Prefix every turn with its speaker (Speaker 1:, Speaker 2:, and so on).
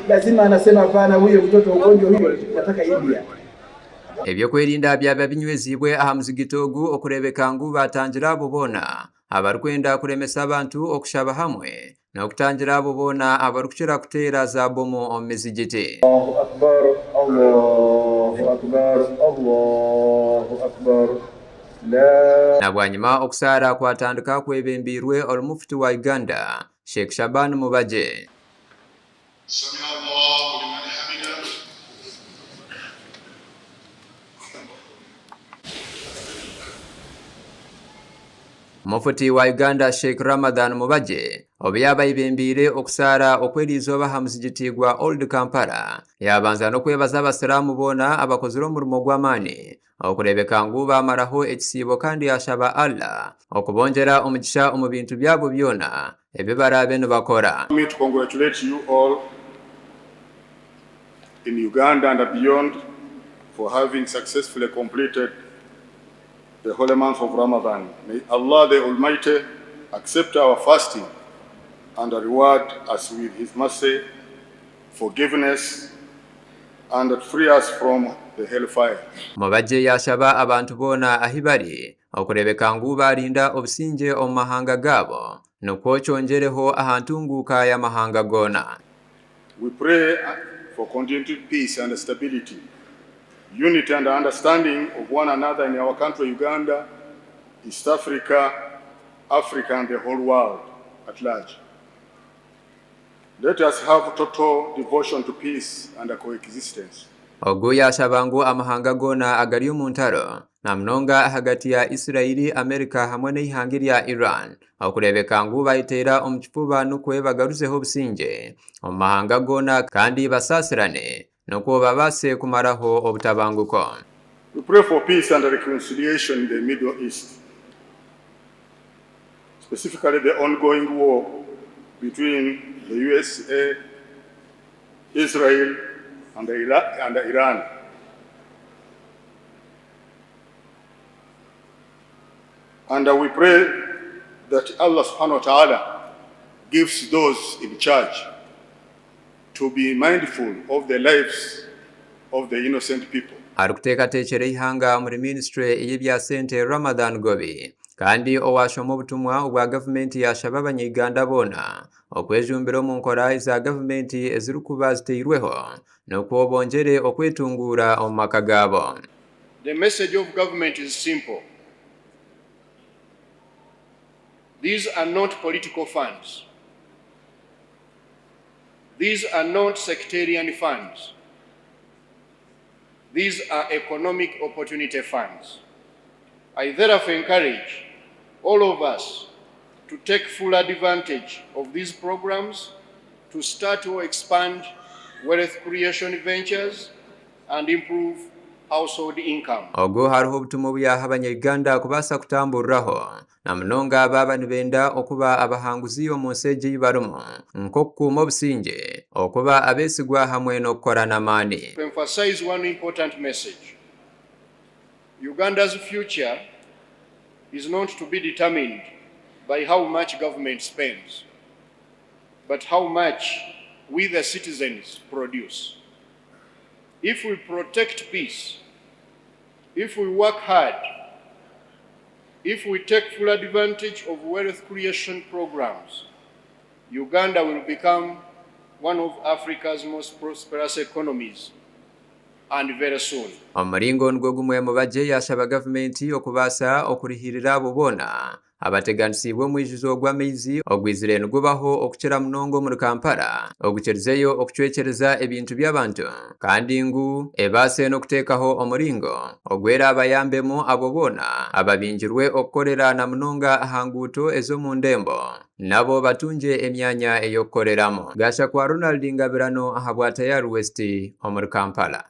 Speaker 1: Lazima anasema hapana, huyo mtoto ugonjwa huyo nataka India.
Speaker 2: Ebyokwerinda byaba binywezibwe aha muzigito ogu okurebeka ngu batangira bubona abarikwenda kuremesa abantu okushaba hamwe n'okutangira bubona abarikukira kuteera za bomo omu mizigiti.
Speaker 1: Allahu akbar, Allahu akbar, Allahu akbar.
Speaker 2: Nabwanyuma okusaara kwatandika kwebembirwe olumufuti wa Uganda Sheikh Shaban Mubaje. Mufuti wa Uganda Sheikh Ramadan Mubaje obyaba ibembire okusara okwerizoba ha muzigiti gwa Old Kampala yabanza n'okwebaza Abasiramu bona abakozire omurimo gw'amaani okurebeka ngu bamaraho ekisiibo kandi yashaba Allah okubonjera omugisha omu bintu byabo byona ebyo barabe nibakora.
Speaker 3: To congratulate you all in Uganda and beyond for having successfully completed the holy month of Ramadan. May Allah the Almighty accept our fasting and reward us with His mercy, forgiveness, and free us from the hellfire.
Speaker 2: Mubaje yashaba abantu bona ahibari okurebeka ngu barinda obusingye omu mahanga gabo n'okwokyongereho ahantunguka y'amahanga gona.
Speaker 3: We pray for continued peace and stability, unity and understanding of one another in our country Uganda, East Africa, Africa and the whole world at large. Let us have total devotion to peace and coexistence.
Speaker 2: Ogu yashaba ngu amahanga gona agari mu ntaro na mnonga hagati ya Israeli, Amerika hamwe n'ihanga rya Iran okurebeka ngu bayitera omu kifuba n'okwebagaruzeho obusingye omu mahanga gona kandi basasirane n'okwo babase kumaraho obutabanguko.
Speaker 3: We pray for peace and reconciliation in the Middle East, specifically the ongoing war between the USA, Israel, and Iran. And we pray that Allah subhanahu wa ta'ala gives those in charge to be mindful of the lives of the innocent people.
Speaker 2: Arikuteekateekera ihanga muri ministry y'ebya sente Ramadan Gobi kandi owashoma obutumwa obwa gavumenti yashaba abanyuganda bona okwejumbira omu nkora za gavumenti ezirikuba ziteirweho n'okwobongere okwetungura omu maka gabo.
Speaker 4: The message of government is simple. These are not political funds. These are not sectarian funds. These are economic opportunity funds. I therefore encourage all of us to take full advantage of these programs to start to expand wealth creation ventures and improve household income.
Speaker 2: Ogu hariho obutumwa byaha abanyuganda kubasa kutamburiraho na mnonga baba nibenda okuba abahanguzi omu nsi egi barimu nk'okukuuma obusingye okuba abeesigwa hamwe n'okukora n'amaani.
Speaker 4: To emphasize one important message. Uganda's future is not to be determined by how much government spends, but how much we the citizens produce. If we protect peace, if we work hard, if we take full advantage of wealth creation programs, Uganda will become one of Africa's most prosperous economies, and very soon.
Speaker 2: Omuringo nigwo gumwe Mubaje yashaba gavumenti okubasa okurihirira bubona abateganisibwe mu ijuzo gw'amaizi ogwizire nigubaho okukira munongo muri Kampala ogukirizeyo okucwekereza ebintu by'abantu kandi ngu ebase n'okuteekaho omuringo ogwera abayambemu abo bona ababingirwe okukorera na munonga ahanguuto ez'omu ndembo nabo batunje emyanya ey'okukoreramu. Gasha kwa Ronald Ngabirano ahabwa Tayari West omuri Kampala.